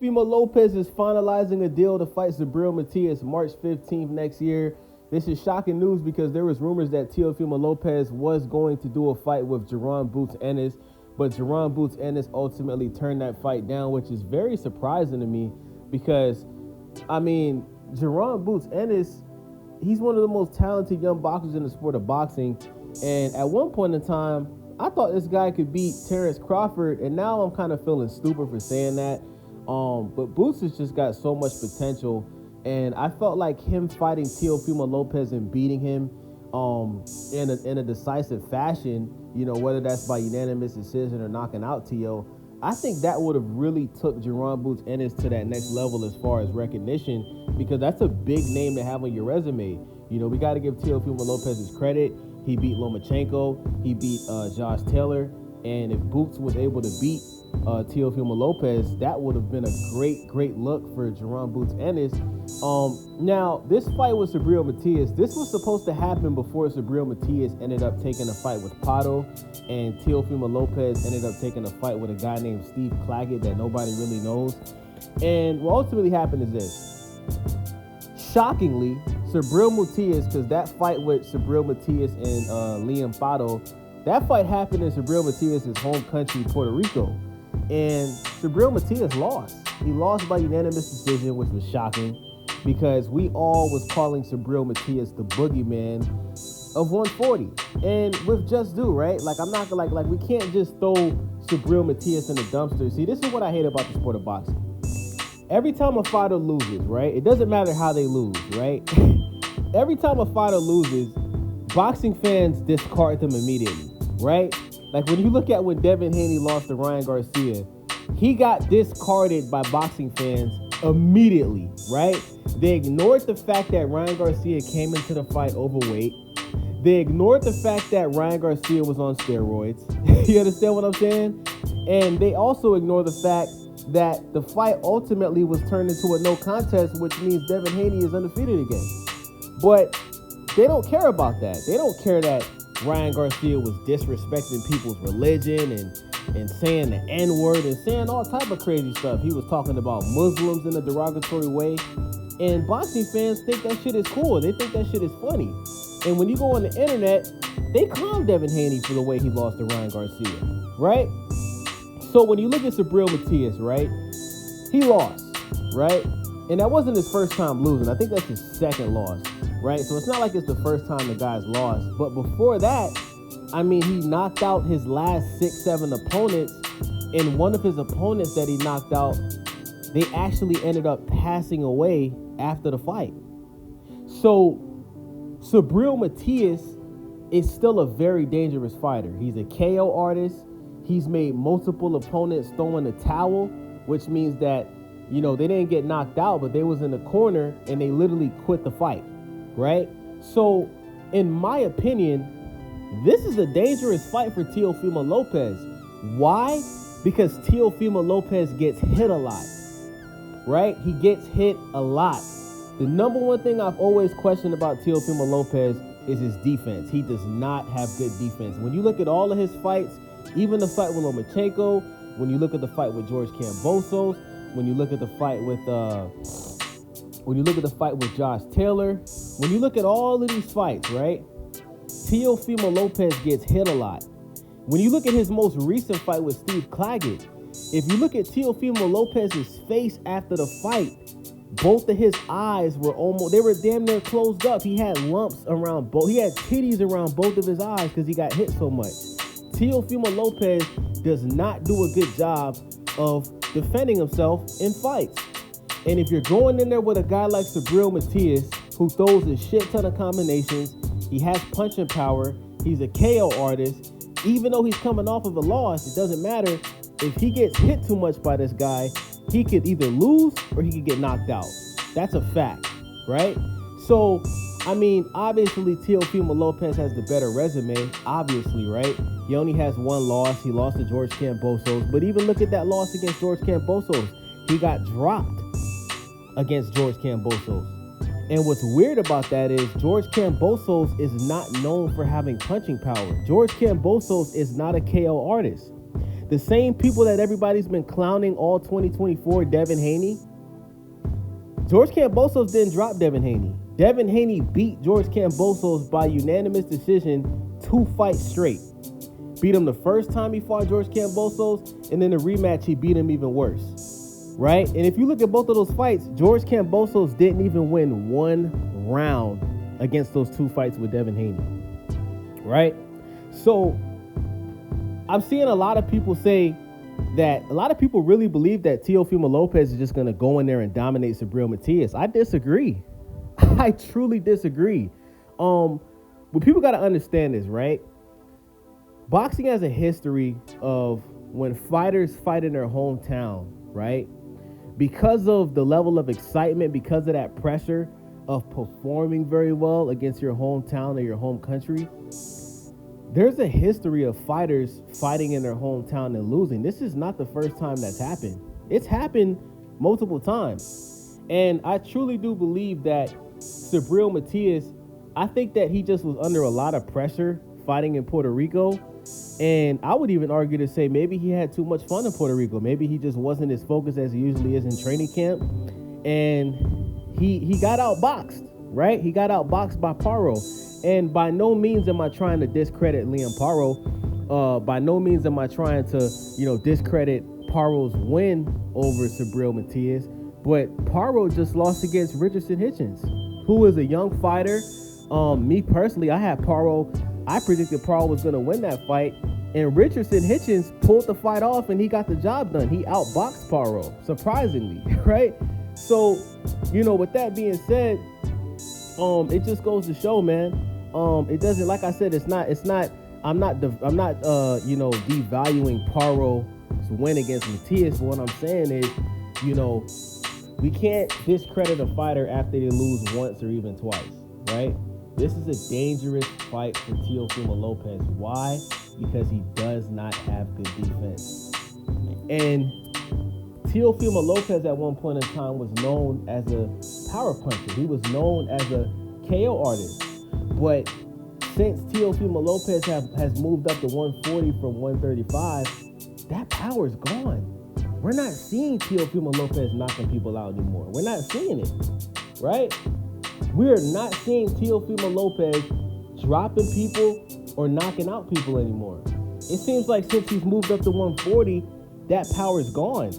Teofimo Lopez is finalizing a deal to fight Subriel Matias March 15th next year. This is shocking news because there was rumors that Teofimo Lopez was going to do a fight with Jaron Boots Ennis, but Jaron Boots Ennis ultimately turned that fight down, which is very surprising to me because, Jaron Boots Ennis, he's one of the most talented young boxers in the sport of boxing, and at one point in time, I thought this guy could beat Terrence Crawford, and now I'm kind of feeling stupid for saying that. But Boots has just got so much potential, and I felt like him fighting Teofimo Lopez and beating him in a decisive fashion, whether that's by unanimous decision or knocking out Teo, I think that would have really took Jaron Boots Ennis to that next level as far as recognition, because that's a big name to have on your resume. We got to give Teofimo Lopez his credit. He beat Lomachenko. He beat Josh Taylor. And if Boots was able to beat Teofimo Lopez, that would have been a great look for Jaron Boots Ennis. Now, this fight with Subriel Matias, this was supposed to happen before Subriel Matias ended up taking a fight with Pato, and Teofimo Lopez ended up taking a fight with a guy named Steve Claggett that nobody really knows. And what ultimately happened is this. Shockingly, Subriel Matias, because that fight with Subriel Matias and Liam Pato, that fight happened in Subriel Matias' home country, Puerto Rico. And Subriel Matias lost. He lost by unanimous decision, which was shocking because we all was calling Subriel Matias the boogeyman of 140. And with just due, right? Like, I'm not gonna like we can't just throw Subriel Matias in the dumpster. See, this is what I hate about the sport of boxing. Every time a fighter loses, right? It doesn't matter how they lose, right? Every time a fighter loses, boxing fans discard them immediately, right? Like when you look at when Devin Haney lost to Ryan Garcia, he got discarded by boxing fans immediately, right? They ignored the fact that Ryan Garcia came into the fight overweight. They ignored the fact that Ryan Garcia was on steroids. You understand what I'm saying? And they also ignored the fact that the fight ultimately was turned into a no contest, which means Devin Haney is undefeated again. But they don't care about that. They don't care that Ryan Garcia was disrespecting people's religion and saying the N-word and saying all type of crazy stuff. He was talking about Muslims in a derogatory way. And boxing fans think that shit is cool. They think that shit is funny. And when you go on the internet, they clown Devin Haney for the way he lost to Ryan Garcia, right? So when you look at Subriel Matias, right, he lost, right? And that wasn't his first time losing. I think that's his second loss, right? So it's not like it's the first time the guy's lost. But before that, he knocked out his last 6-7 opponents. And one of his opponents that he knocked out, they actually ended up passing away after the fight. So Subriel Matias is still a very dangerous fighter. He's a KO artist. He's made multiple opponents throw in the towel, which means that, they didn't get knocked out, but they was in the corner and they literally quit the fight, right? So, in my opinion, this is a dangerous fight for Teofimo Lopez. Why? Because Teofimo Lopez gets hit a lot, right? He gets hit a lot. The number one thing I've always questioned about Teofimo Lopez is his defense. He does not have good defense. When you look at all of his fights, even the fight with Lomachenko, when you look at the fight with George Kambosos, when you look at the fight with Josh Taylor, when you look at all of these fights, right? Teofimo Lopez gets hit a lot. When you look at his most recent fight with Steve Claggett, if you look at Teofimo Lopez's face after the fight, both of his eyes were damn near closed up. He had lumps around he had titties around both of his eyes because he got hit so much. Teofimo Lopez does not do a good job of defending himself in fights. And if you're going in there with a guy like Subriel Matias, who throws a shit ton of combinations, he has punching power, he's a KO artist, even though he's coming off of a loss, it doesn't matter. If he gets hit too much by this guy, he could either lose or he could get knocked out. That's a fact, right? So, obviously Teofimo Lopez has the better resume, obviously, right? He only has one loss. He lost to George Kambosos. But even look at that loss against George Kambosos. He got dropped against George Kambosos. And what's weird about that is George Kambosos is not known for having punching power. George Kambosos is not a KO artist. The same people that everybody's been clowning all 2024, Devin Haney. George Kambosos didn't drop Devin Haney. Devin Haney beat George Kambosos by unanimous decision 2 fights straight. Beat him the first time he fought George Kambosos, and then the rematch he beat him even worse, right? And if you look at both of those fights, George Kambosos didn't even win 1 round against those 2 fights with Devin Haney, right? So I'm seeing a lot of people say that a lot of people really believe that Teofimo Lopez is just going to go in there and dominate Subriel Matias. I disagree. I truly disagree. But people got to understand this, right? Boxing has a history of when fighters fight in their hometown, right? Because of the level of excitement, because of that pressure of performing very well against your hometown or your home country, there's a history of fighters fighting in their hometown and losing. This is not the first time that's happened. It's happened multiple times. And I truly do believe that Subriel Matias, I think that he just was under a lot of pressure fighting in Puerto Rico. And I would even argue to say maybe he had too much fun in Puerto Rico. Maybe he just wasn't as focused as he usually is in training camp. And he got outboxed, right? He got outboxed by Paro. And by no means am I trying to discredit Liam Paro. By no means am I trying to, discredit Paro's win over Subriel Matias. But Paro just lost against Richardson Hitchens, who is a young fighter. Me personally, I predicted Paro was going to win that fight. And Richardson Hitchens pulled the fight off and he got the job done. He outboxed Paro, surprisingly, right? So, with that being said, it just goes to show, man. It doesn't, like I said, I'm not devaluing Paro's win against Matias. What I'm saying is, we can't discredit a fighter after they lose once or even twice, right? This is a dangerous fight for Teofimo Lopez. Why? Because he does not have good defense. And Teofimo Lopez at one point in time was known as a power puncher. He was known as a KO artist. But since Teofimo Lopez has moved up to 140 from 135, that power is gone. We're not seeing Teofimo Lopez knocking people out anymore. We're not seeing it, right? We are not seeing Teofimo Lopez dropping people or knocking out people anymore. It seems like since he's moved up to 140, that power is gone.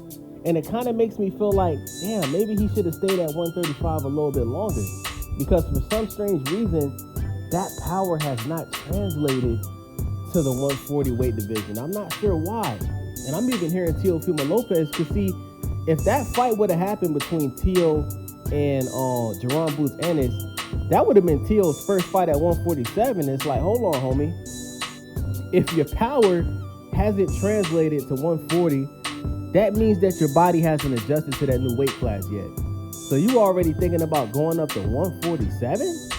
And it kind of makes me feel like, damn, maybe he should have stayed at 135 a little bit longer. Because for some strange reason, that power has not translated to the 140 weight division. I'm not sure why. And I'm even hearing Teofimo Lopez, because see, if that fight would have happened between Teo and Jerron Boots Ennis, that would have been Teo's first fight at 147. It's like, hold on, homie. If your power hasn't translated to 140, that means that your body hasn't adjusted to that new weight class yet. So you already thinking about going up to 147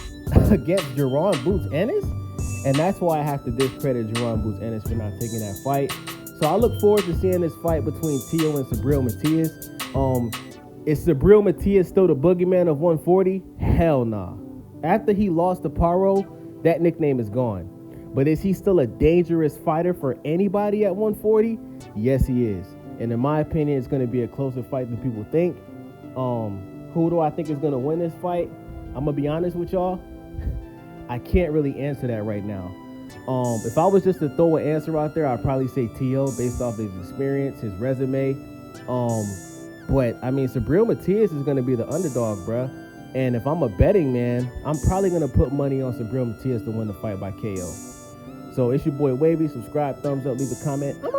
against Jerron Boots Ennis? And that's why I have to discredit Jerron Boots Ennis for not taking that fight. So I look forward to seeing this fight between Teo and Subriel Matias. Is Subriel Matias still the boogeyman of 140? Hell nah. After he lost to Paro, that nickname is gone. But is he still a dangerous fighter for anybody at 140? Yes, he is. And in my opinion, it's going to be a closer fight than people think. Who do I think is going to win this fight? I'm going to be honest with y'all. I can't really answer that right now. If I was just to throw an answer out there, I'd probably say Teo based off his experience, his resume. But I mean, Subriel Matias is going to be the underdog, bruh. And if I'm a betting man, I'm probably going to put money on Subriel Matias to win the fight by KO. So it's your boy Wavy. Subscribe, thumbs up, leave a comment. I'm